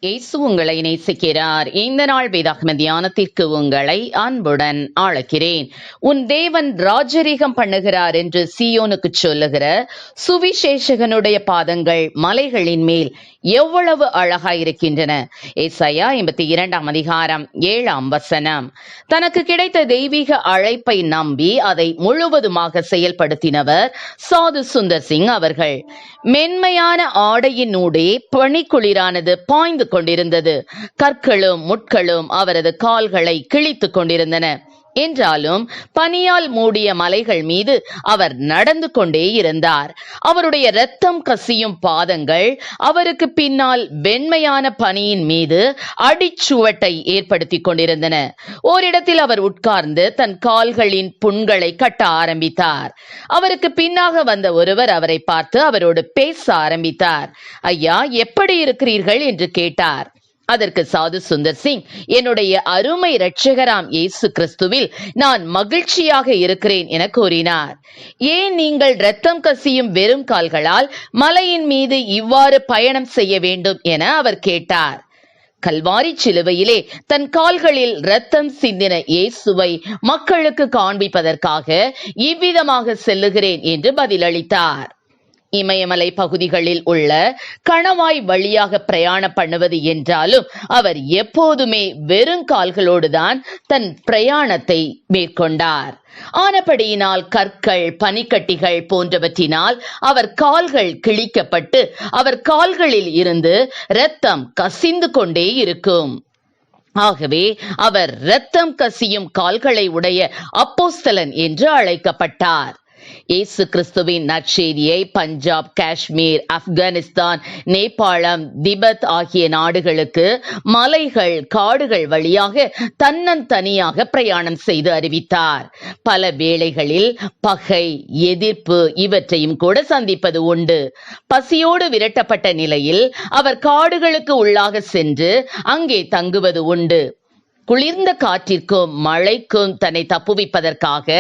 இயேசு உங்களை நேசிக்கிறார். இந்த நாள் வேதாகம தியானத்திற்கு உங்களை அன்புடன் அழைக்கிறேன். உன் தேவன் ராஜரீகம் பண்ணுகிறார் என்று சீயோனுக்கு சொல்லுகிற சுவிசேஷகனுடைய பாதங்கள் மலைகளின் மேல் எவ்வளவு அழகாயிருக்கின்றன. ஏசாயா 82:7 தனக்கு கிடைத்த தெய்வீக அழைப்பை நம்பி அதை முழுவதுமாக செயல்படுத்தினவர் சாது சுந்தர் சிங் அவர்கள். மென்மையான ஆடையினூடே பனிக்குளிரானது பாய்ந்து கொண்டிருந்தது. கற்களும் முட்களும் அவரது கால்களை கிழித்துக் கொண்டிருந்தன. என்றாலும் பனியால் மூடிய மலைகள் மீது அவர் நடந்து கொண்டே இருந்தார். அவருடைய இரத்தம் கசியும் பாதங்கள் அவருக்கு பின்னால் வெண்மையான பனியின் மீது அடிச்சுவட்டை ஏற்படுத்தி கொண்டிருந்தன. ஓரிடத்தில் அவர் உட்கார்ந்து தன் கால்களின் புண்களை கட்ட ஆரம்பித்தார். அவருக்கு பின்னாக வந்த ஒருவர் அவரை பார்த்து அவரோடு பேச ஆரம்பித்தார். ஐயா, எப்படி இருக்கிறீர்கள் என்று கேட்டார். அதற்கு சாது சுந்தர் சிங், என்னுடைய அருமை இரட்சகராம் இயேசு கிறிஸ்துவில் நான் மகிழ்ச்சியாக இருக்கிறேன் என கூறினார். ஏன் நீங்கள் இரத்தம் கசியும் வெறும் கால்களால் மலையின் மீது இவ்வாறு பயணம் செய்ய வேண்டும் என அவர் கேட்டார். கல்வாரி சிலுவையிலே தன் கால்களில் இரத்தம் சிந்தின இயேசுவை மக்களுக்கு காண்பிப்பதற்காக இவ்விதமாக செல்லுகிறேன் என்று பதிலளித்தார். இமயமலை பகுதிகளில் உள்ள கணவாய் வழியாக பிரயாணம் பண்ணுவது என்றாலும் அவர் எப்போதுமே வெறும் கால்களோடுதான் தன் பிரயாணத்தை மேற்கொண்டார். ஆனபடியினால் கற்கள், பனிக்கட்டிகள் போன்றவற்றினால் அவர் கால்கள் கிழிக்கப்பட்டு அவர் கால்களில் இருந்து இரத்தம் கசிந்து கொண்டே இருக்கும். ஆகவே அவர் இரத்தம் கசியும் கால்களை உடைய அப்போஸ்தலன் என்று அழைக்கப்பட்டார். இயேசு கிறிஸ்துவின் நற்செய்தியை பஞ்சாப், காஷ்மீர், ஆப்கானிஸ்தான், நேபாளம், திபெத் ஆகிய நாடுகளுக்கு மலைகள், காடுகள் வழியாக தன்னந்தனியாக பிரயாணம் செய்து அறிவித்தார். பல வேளைகளில் பகை, எதிர்ப்பு இவற்றையும் கூட சந்திப்பது உண்டு. பசியோடு விரட்டப்பட்ட நிலையில் அவர் காடுகளுக்கு உள்ளாக சென்று அங்கே தங்குவது உண்டு. குளிர்ந்த காற்றிற்கும் மழைக்கும் தன்னை தப்புவிப்பதற்காக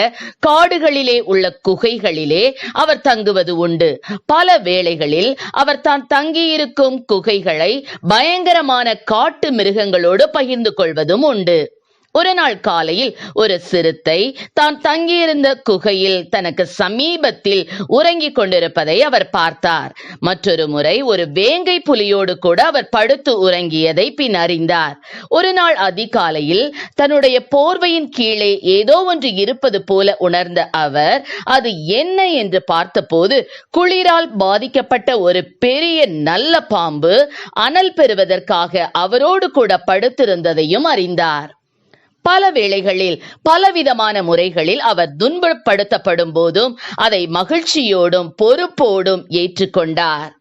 காடுகளிலே உள்ள குகைகளிலே அவர் தங்குவது உண்டு. பல வேளைகளில் அவர் தான் தங்கியிருக்கும் குகைகளை பயங்கரமான காட்டு மிருகங்களோடு பகிர்ந்து கொள்வதும் உண்டு. ஒரு நாள் காலையில் ஒரு சிறுத்தை தான் தங்கியிருந்த குகையில் தனக்கு சமீபத்தில் உறங்கிக் கொண்டிருப்பதை அவர் பார்த்தார். மற்றொரு முறை ஒரு வேங்கை புலியோடு கூட அவர் படுத்து உறங்கியதை பின் அறிந்தார். ஒரு நாள் அதிகாலையில் தன்னுடைய போர்வையின் கீழே ஏதோ ஒன்று இருப்பது போல உணர்ந்த அவர் அது என்ன என்று பார்த்தபோது குளிரால் பாதிக்கப்பட்ட ஒரு பெரிய நல்ல பாம்பு அனல் பெறுவதற்காக அவரோடு கூட படுத்திருந்ததையும் அறிந்தார். பல வேளைகளில் பலவிதமான முறைகளில் அவர் துன்பப்படுத்தப்படும் போதும் அதை மகிழ்ச்சியோடும் பொறுப்போடும் ஏற்றுக்கொண்டார்.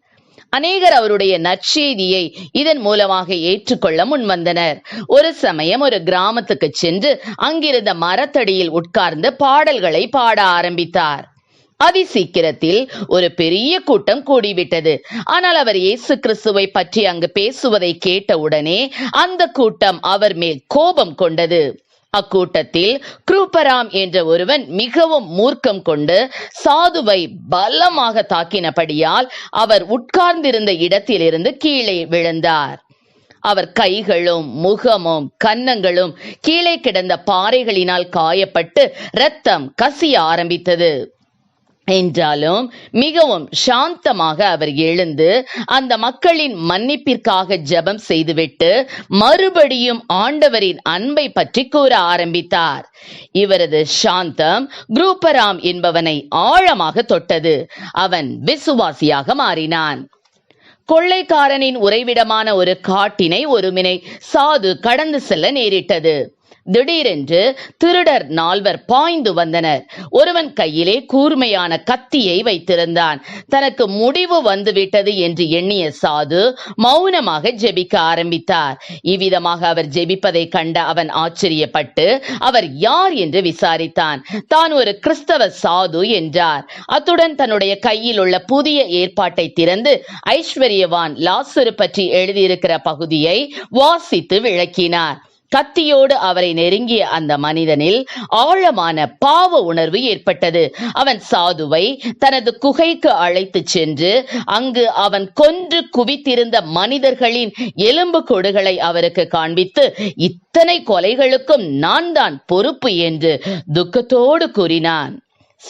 அநேகர் அவருடைய நற்செய்தியை இதன் மூலமாக ஏற்றுக்கொள்ள முன்வந்தனர். ஒரு சமயம் ஒரு கிராமத்துக்கு சென்று அங்கிருந்த மரத்தடியில் உட்கார்ந்து பாடல்களை பாட ஆரம்பித்தார். அதிசீக்கிரத்தில் ஒரு பெரிய கூட்டம் கூடிவிட்டது. ஆனால் அவர் இயேசு கிறிஸ்துவை பற்றி அங்கு பேசுவதை கேட்டவுடனே அந்த கூட்டம் அவர் மேல் கோபம் கொண்டது. அக்கூட்டத்தில் கிருபராம் என்ற ஒருவன் மிகவும் மூர்க்கம் கொண்டு சாதுவை பலமாக தாக்கினபடியால் அவர் உட்கார்ந்திருந்த இடத்திலிருந்து கீழே விழுந்தார். அவர் கைகளும் முகமும் கன்னங்களும் கீழே கிடந்த பாறைகளினால் காயப்பட்டு இரத்தம் கசிய ஆரம்பித்தது. என்றாலும் மிகவும் சாந்தமாக அவர் எழுந்து அந்த மக்களின் மன்னிப்பிற்காக ஜெபம் செய்துவிட்டு மறுபடியும் ஆண்டவரின் அன்பை பற்றி கூற ஆரம்பித்தார். இவரது சாந்தம் கிருபராம் என்பவனை ஆழமாக தொட்டது. அவன் விசுவாசியாக மாறினான். கொள்ளைக்காரனின் உறைவிடமான ஒரு காட்டினை ஒருமுறை சாது கடந்து செல்ல நேரிட்டது. திடீரென்று திருடர் 4 பாய்ந்து வந்தனர். ஒருவன் கையிலே கூர்மையான கத்தியை வைத்திருந்தான். தனக்கு முடிவு வந்துவிட்டது என்று எண்ணிய சாது மௌனமாக ஜெபிக்க ஆரம்பித்தார். இவ்விதமாக அவர் ஜெபிப்பதை கண்ட அவன் ஆச்சரியப்பட்டு அவர் யார் என்று விசாரித்தான். தான் ஒரு கிறிஸ்தவ சாது என்றார். அத்துடன் தன்னுடைய கையில் உள்ள புதிய ஏற்பாட்டை திறந்து ஐஸ்வர்யவான் லாசரு பற்றி எழுதியிருக்கிற பகுதியை வாசித்து விளக்கினார். கத்தியோடு அவரை நெருங்கிய அந்த மனிதனில் ஆழமான பாவ உணர்வு ஏற்பட்டது. அவன் சாதுவை தனது குகைக்கு அழைத்து சென்று அங்கு அவன் கொன்று குவித்திருந்த மனிதர்களின் எலும்பு கூடுகளை அவருக்கு காண்பித்து, இத்தனை கொலைகளுக்கும் நான் தான் பொறுப்பு என்று துக்கத்தோடு கூறினான்.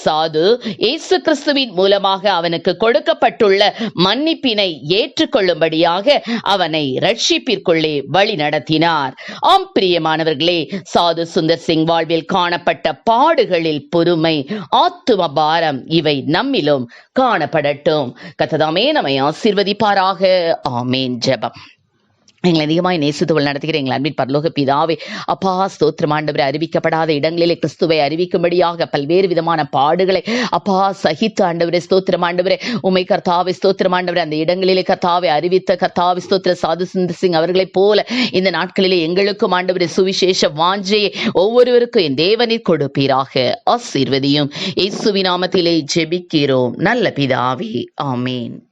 சாது இயேசு கிறிஸ்துவின் மூலமாக அவனுக்கு கொடுக்கப்பட்டுள்ள மன்னிப்பினை ஏற்றுக்கொள்ளும்படியாக அவனை ரட்சிப்பிற்குள்ளே வழி நடத்தினார். ஆம் பிரியமானவர்களே, சாது சுந்தர் சிங் வாழ்வில் காணப்பட்ட பாடுகளில் பொறுமை, ஆத்தும பாரம் இவை நம்மிலும் காணப்படட்டும். கர்த்தர் நம்மை ஆசீர்வதிப்பாராக. ஆமேன். ஜெபம். எங்களை அதிகமாய் நேசித்துவள் நடத்துகிற எங்கள் அன்பின் பரலோக பிதாவே, அப்பா ஸ்தோத்திரம் ஆண்டவரே, அறிவிக்கப்படாத இடங்களிலே கிறிஸ்துவை அறிவிக்கும்படியாக பல்வேறு விதமான பாடுகளை அப்பா சகித்து ஆண்டவரே, ஸ்தோத்திரம் ஆண்டவரே, உமை கர்த்தாவே, ஸ்தோத்திரம் ஆண்டவரே, அந்த இடங்களிலே கர்த்தாவை அறிவித்த கர்த்தாவை ஸ்தோத்திர சாது சுந்தர் சிங் அவர்களைப் போல இந்த நாட்களிலே எங்களுக்கும் ஆண்டவரே சுவிசேஷ வாஞ்சையை ஒவ்வொருவருக்கும் என் தேவனில் கொடுப்பீராக. ஆசீர்வதியும். இயேசுவின் நாமத்திலே ஜெபிக்கிறோம் நல்ல பிதாவே. ஆமேன்.